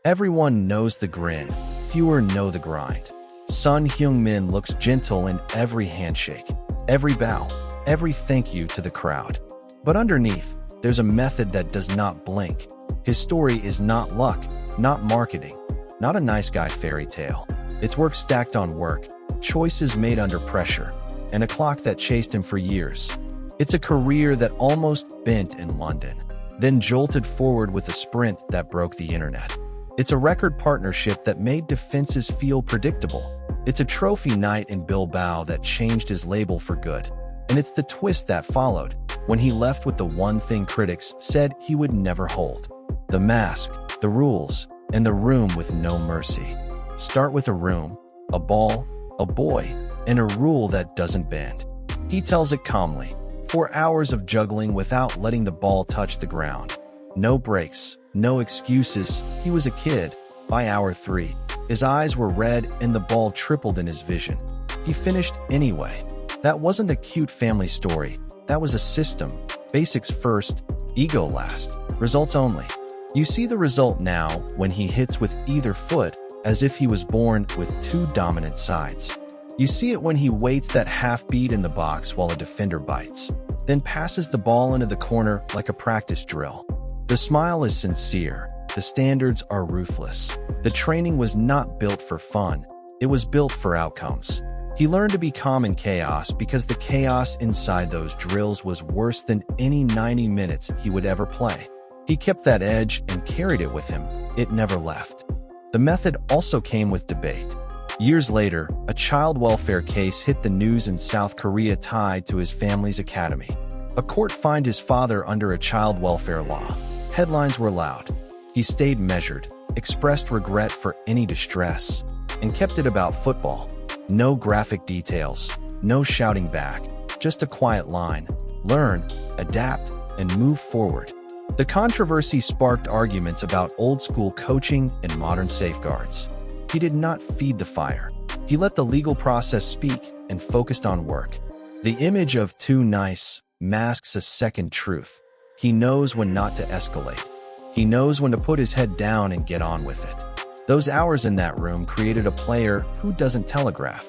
Everyone knows the grin, fewer know the grind. Son Heung-min looks gentle in every handshake, every bow, every thank you to the crowd. But underneath, there's a method that does not blink. His story is not luck, not marketing, not a nice guy fairy tale. It's work stacked on work, choices made under pressure, and a clock that chased him for years. It's a career that almost bent in London, then jolted forward with a sprint that broke the internet. It's a record partnership that made defenses feel predictable. It's a trophy night in Bilbao that changed his label for good. And it's the twist that followed, when he left with the one thing critics said he would never hold. The mask, the rules, and the room with no mercy. Start with a room, a ball, a boy, and a rule that doesn't bend. He tells it calmly. 4 hours of juggling without letting the ball touch the ground. No breaks, no excuses. He was a kid. By hour 3, his eyes were red and the ball tripled in his vision. He finished anyway. That wasn't a cute family story. That was a system. Basics first, ego last, results only. You see the result now when he hits with either foot, as if he was born with 2 dominant sides. You see it when he waits that half beat in the box while a defender bites, then passes the ball into the corner like a practice drill. The smile is sincere. The standards are ruthless. The training was not built for fun. It was built for outcomes. He learned to be calm in chaos because the chaos inside those drills was worse than any 90 minutes he would ever play. He kept that edge and carried it with him. It never left. The method also came with debate. Years later, a child welfare case hit the news in South Korea tied to his family's academy. A court fined his father under a child welfare law. Headlines were loud. He stayed measured, expressed regret for any distress, and kept it about football. No graphic details, no shouting back, just a quiet line. Learn, adapt, and move forward. The controversy sparked arguments about old-school coaching and modern safeguards. He did not feed the fire. He let the legal process speak and focused on work. The image of too nice masks a second truth. He knows when not to escalate. He knows when to put his head down and get on with it. Those hours in that room created a player who doesn't telegraph.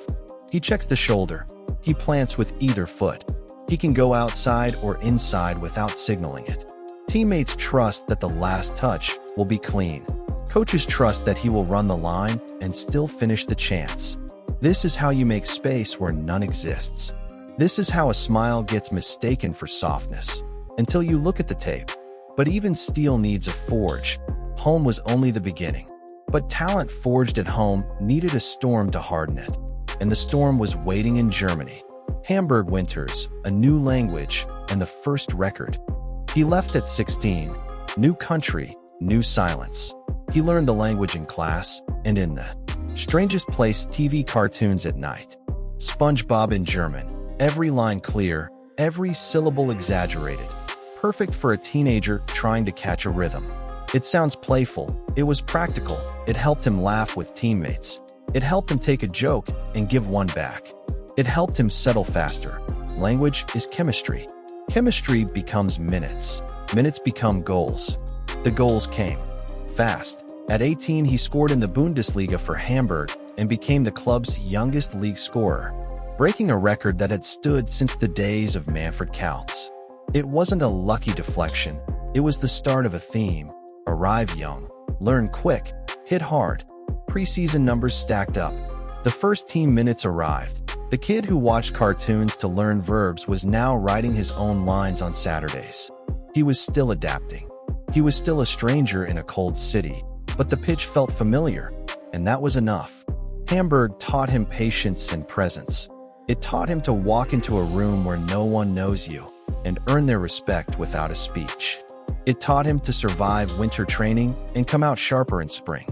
He checks the shoulder. He plants with either foot. He can go outside or inside without signaling it. Teammates trust that the last touch will be clean. Coaches trust that he will run the line and still finish the chance. This is how you make space where none exists. This is how a smile gets mistaken for softness, until you look at the tape. But even steel needs a forge. Home was only the beginning. But talent forged at home needed a storm to harden it. And the storm was waiting in Germany. Hamburg winters, a new language, and the first record. He left at 16. New country, new silence. He learned the language in class and in the strangest place TV cartoons at night. SpongeBob in German. Every line clear, every syllable exaggerated. Perfect for a teenager trying to catch a rhythm. It sounds playful. It was practical. It helped him laugh with teammates. It helped him take a joke and give one back. It helped him settle faster. Language is chemistry. Chemistry becomes minutes. Minutes become goals. The goals came fast. At 18, he scored in the Bundesliga for Hamburg and became the club's youngest league scorer, breaking a record that had stood since the days of Manfred Kautz. It wasn't a lucky deflection. It was the start of a theme. Arrive young, learn quick, hit hard. Preseason numbers stacked up. The first team minutes arrived. The kid who watched cartoons to learn verbs was now writing his own lines on Saturdays. He was still adapting. He was still a stranger in a cold city, but the pitch felt familiar, and that was enough. Hamburg taught him patience and presence. It taught him to walk into a room where no one knows you and earn their respect without a speech. It taught him to survive winter training and come out sharper in spring.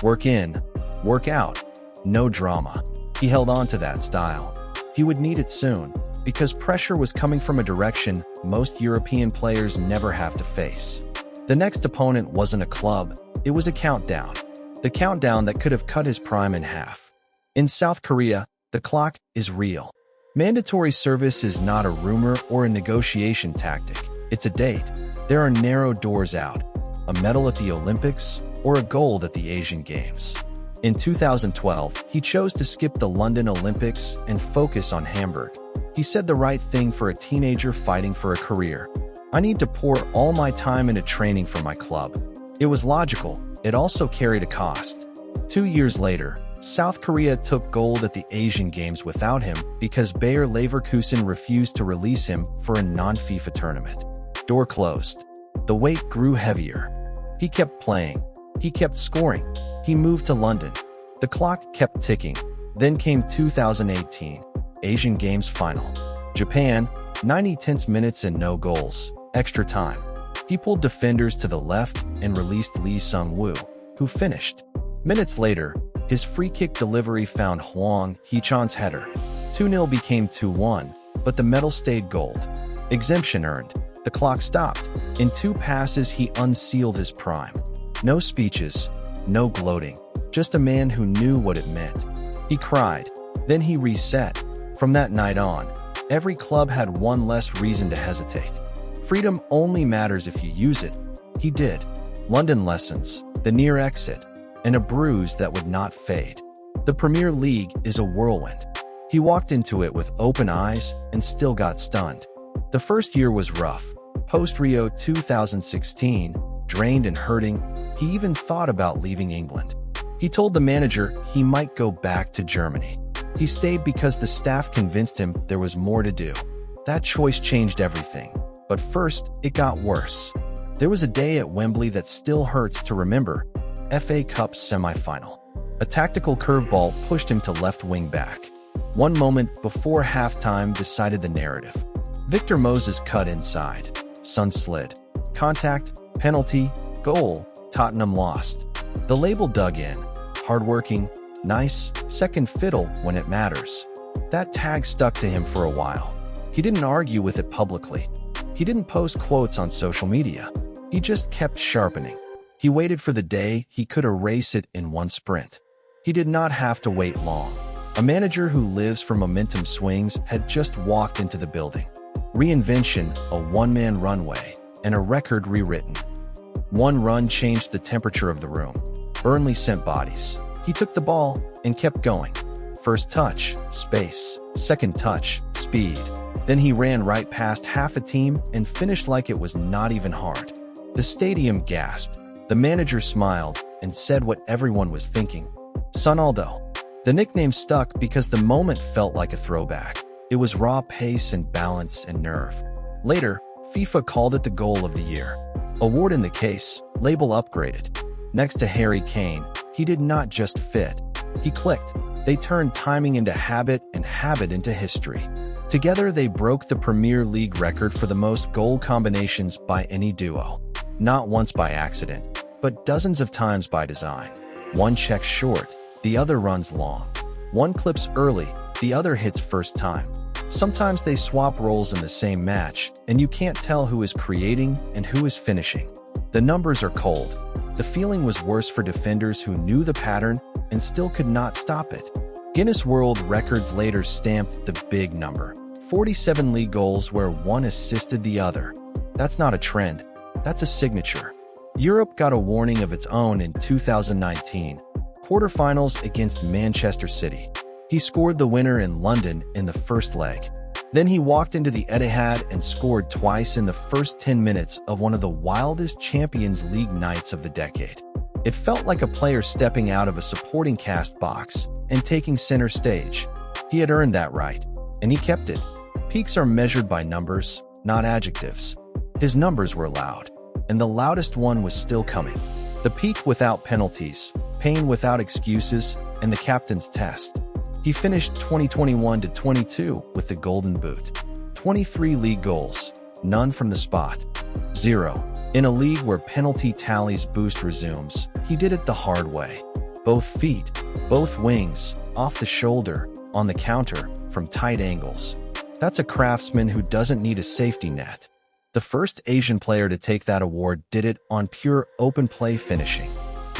Work in, work out, no drama. He held on to that style. He would need it soon, because pressure was coming from a direction most European players never have to face. The next opponent wasn't a club, it was a countdown. The countdown that could have cut his prime in half. In South Korea, the clock is real. Mandatory service is not a rumor or a negotiation tactic, it's a date. There are narrow doors out. A medal at the Olympics or a gold at the Asian Games. In 2012, he chose to skip the London Olympics and focus on Hamburg. He said the right thing for a teenager fighting for a career. "I need to pour all my time into training for my club." It was logical. It also carried a cost. 2 years later, South Korea took gold at the Asian Games without him because Bayer Leverkusen refused to release him for a non-FIFA tournament. Door closed. The weight grew heavier. He kept playing. He kept scoring. He moved to London. The clock kept ticking. Then came 2018, Asian Games final. Japan, 90 tense minutes and no goals. Extra time. He pulled defenders to the left and released Lee Sung-woo, who finished. Minutes later, his free-kick delivery found Heung Hee-chan's header. 2-0 became 2-1, but the medal stayed gold. Exemption earned. The clock stopped. In 2 passes, he unsealed his prime. No speeches, no gloating, just a man who knew what it meant. He cried. Then he reset. From that night on, every club had one less reason to hesitate. Freedom only matters if you use it. He did. London lessons, the near exit, and a bruise that would not fade. The Premier League is a whirlwind. He walked into it with open eyes and still got stunned. The first year was rough. Post-Rio 2016, drained and hurting, he even thought about leaving England. He told the manager he might go back to Germany. He stayed because the staff convinced him there was more to do. That choice changed everything. But first, it got worse. There was a day at Wembley that still hurts to remember. FA Cup semi-final. A tactical curveball pushed him to left wing back. One moment before halftime decided the narrative. Victor Moses cut inside. Son slid. Contact, penalty, goal. Tottenham lost. The label dug in. Hardworking, nice, second fiddle when it matters. That tag stuck to him for a while. He didn't argue with it publicly. He didn't post quotes on social media. He just kept sharpening. He waited for the day he could erase it in one sprint. He did not have to wait long. A manager who lives for momentum swings had just walked into the building. Reinvention, a one-man runway, and a record rewritten. One run changed the temperature of the room. Burnley sent bodies. He took the ball and kept going. First touch, space. Second touch, speed. Then he ran right past half a team and finished like it was not even hard. The stadium gasped. The manager smiled and said what everyone was thinking. Sonaldo. The nickname stuck because the moment felt like a throwback. It was raw pace and balance and nerve. Later, FIFA called it the goal of the year. Award in the case, label upgraded. Next to Harry Kane, he did not just fit. He clicked. They turned timing into habit and habit into history. Together, they broke the Premier League record for the most goal combinations by any duo. Not once by accident, but dozens of times by design. One checks short, the other runs long. One clips early, the other hits first time. Sometimes they swap roles in the same match, and you can't tell who is creating and who is finishing. The numbers are cold. The feeling was worse for defenders who knew the pattern and still could not stop it. Guinness World Records later stamped the big number. 47 league goals where one assisted the other. That's not a trend. That's a signature. Europe got a warning of its own in 2019. Quarterfinals against Manchester City. He scored the winner in London in the first leg. Then he walked into the Etihad and scored twice in the first 10 minutes of one of the wildest Champions League nights of the decade. It felt like a player stepping out of a supporting cast box and taking center stage. He had earned that right, and he kept it. Peaks are measured by numbers, not adjectives. His numbers were loud, and the loudest one was still coming. The peak without penalties, pain without excuses, and the captain's test. He finished 2021-22 with the Golden Boot. 23 league goals, none from the spot. 0. In a league where penalty tallies boost resumes, he did it the hard way. Both feet, both wings, off the shoulder, on the counter, from tight angles. That's a craftsman who doesn't need a safety net. The first Asian player to take that award did it on pure open play finishing.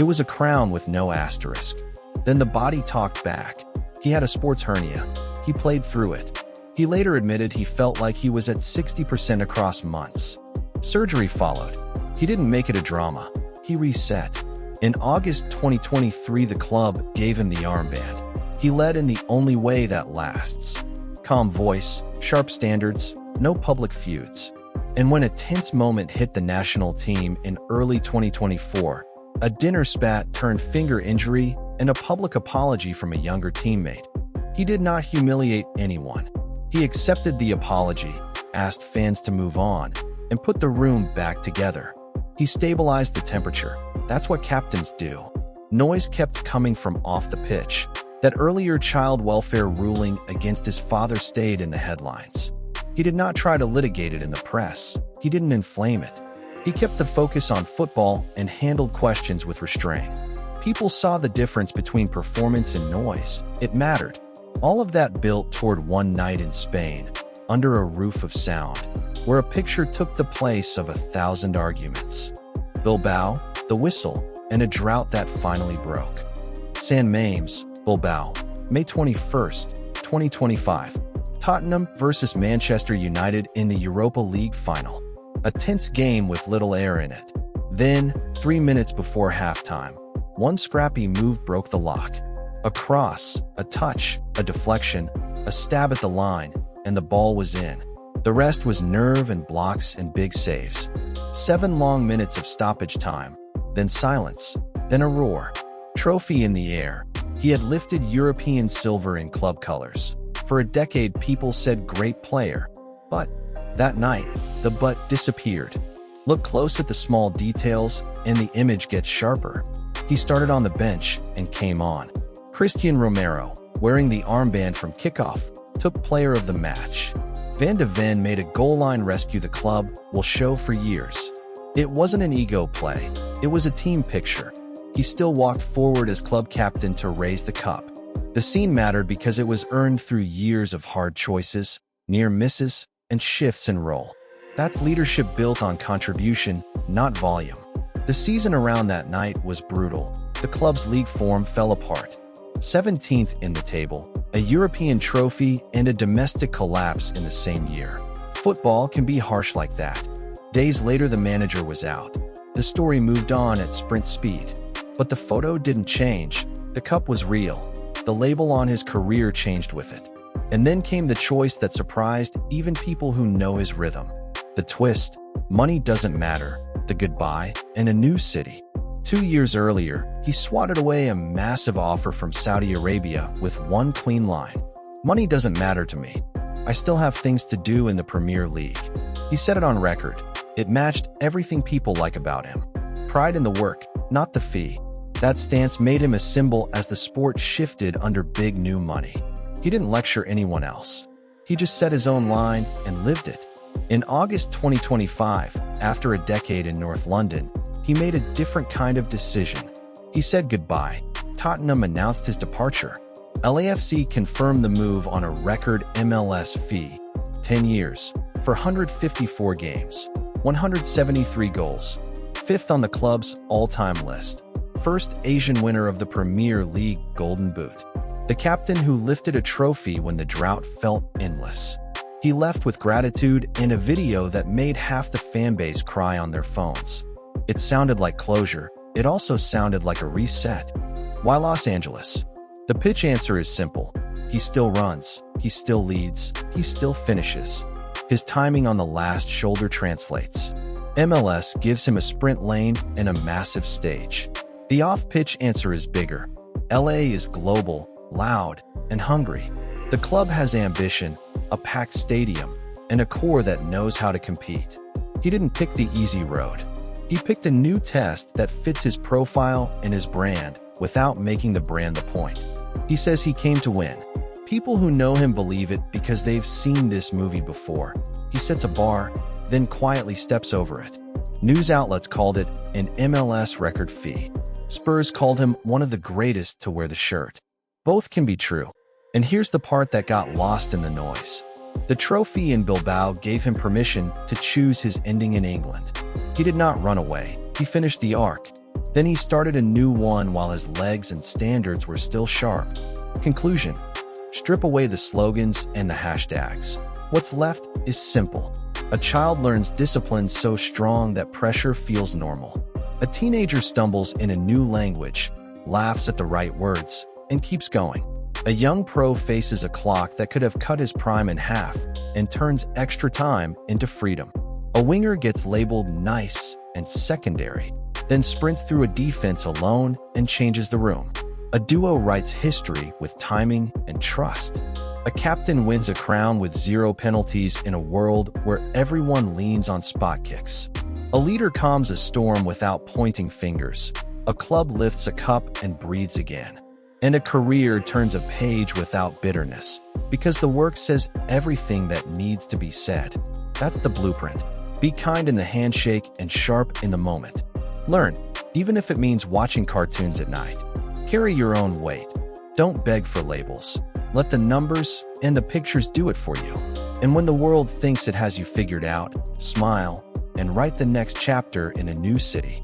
It was a crown with no asterisk. Then the body talked back. He had a sports hernia. He played through it. He later admitted he felt like he was at 60% across months. Surgery followed. He didn't make it a drama. He reset. In August 2023, the club gave him the armband. He led in the only way that lasts. Calm voice, sharp standards, no public feuds. And when a tense moment hit the national team in early 2024, a dinner spat turned finger injury and a public apology from a younger teammate. He did not humiliate anyone. He accepted the apology, asked fans to move on, and put the room back together. He stabilized the temperature. That's what captains do. Noise kept coming from off the pitch. That earlier child welfare ruling against his father stayed in the headlines. He did not try to litigate it in the press. He didn't inflame it. He kept the focus on football and handled questions with restraint. People saw the difference between performance and noise. It mattered. All of that built toward one night in Spain, under a roof of sound, where a picture took the place of 1,000 arguments. Bilbao, the whistle, and a drought that finally broke. San Mamés, Bilbao, May 21st, 2025. Tottenham vs Manchester United in the Europa League final. A tense game with little air in it. Then, 3 minutes before halftime, one scrappy move broke the lock. A cross, a touch, a deflection, a stab at the line, and the ball was in. The rest was nerve and blocks and big saves. 7 long minutes of stoppage time, then silence, then a roar. Trophy in the air. He had lifted European silver in club colors. For a decade, people said great player. But that night, the but disappeared. Look close at the small details, and the image gets sharper. He started on the bench and came on. Christian Romero, wearing the armband from kickoff, took player of the match. Van de Ven made a goal line rescue the club will show for years. It wasn't an ego play. It was a team picture. He still walked forward as club captain to raise the cup. The scene mattered because it was earned through years of hard choices, near misses, and shifts in role. That's leadership built on contribution, not volume. The season around that night was brutal. The club's league form fell apart. 17th in the table, a European trophy, and a domestic collapse in the same year. Football can be harsh like that. Days later, the manager was out. The story moved on at sprint speed. But the photo didn't change. The cup was real. The label on his career changed with it. And then came the choice that surprised even people who know his rhythm. The twist: money doesn't matter, the goodbye, and a new city. 2 years earlier, he swatted away a massive offer from Saudi Arabia with one clean line. Money doesn't matter to me. I still have things to do in the Premier League. He said it on record. It matched everything people like about him. Pride in the work, not the fee. That stance made him a symbol as the sport shifted under big new money. He didn't lecture anyone else. He just set his own line and lived it. In August 2025, after a decade in North London, he made a different kind of decision. He said goodbye. Tottenham announced his departure. LAFC confirmed the move on a record MLS fee, 10 years, for 154 games, 173 goals, 5th on the club's all-time list. First Asian winner of the Premier League Golden Boot. The captain who lifted a trophy when the drought felt endless. He left with gratitude and a video that made half the fanbase cry on their phones. It sounded like closure. It also sounded like a reset. Why Los Angeles? The pitch answer is simple. He still runs. He still leads. He still finishes. His timing on the last shoulder translates. MLS gives him a sprint lane and a massive stage. The off-pitch answer is bigger. LA is global, loud, and hungry. The club has ambition, a packed stadium, and a core that knows how to compete. He didn't pick the easy road. He picked a new test that fits his profile and his brand without making the brand the point. He says he came to win. People who know him believe it because they've seen this movie before. He sets a bar, then quietly steps over it. News outlets called it an MLS record fee. Spurs called him one of the greatest to wear the shirt. Both can be true. And here's the part that got lost in the noise. The trophy in Bilbao gave him permission to choose his ending in England. He did not run away. He finished the arc. Then he started a new one while his legs and standards were still sharp. Conclusion: strip away the slogans and the hashtags. What's left is simple. A child learns discipline so strong that pressure feels normal. A teenager stumbles in a new language, laughs at the right words, and keeps going. A young pro faces a clock that could have cut his prime in half and turns extra time into freedom. A winger gets labeled nice and secondary, then sprints through a defense alone and changes the room. A duo writes history with timing and trust. A captain wins a crown with 0 penalties in a world where everyone leans on spot kicks. A leader calms a storm without pointing fingers. A club lifts a cup and breathes again. And a career turns a page without bitterness, because the work says everything that needs to be said. That's the blueprint. Be kind in the handshake and sharp in the moment. Learn, even if it means watching cartoons at night. Carry your own weight. Don't beg for labels. Let the numbers and the pictures do it for you. And when the world thinks it has you figured out, smile and write the next chapter in a new city.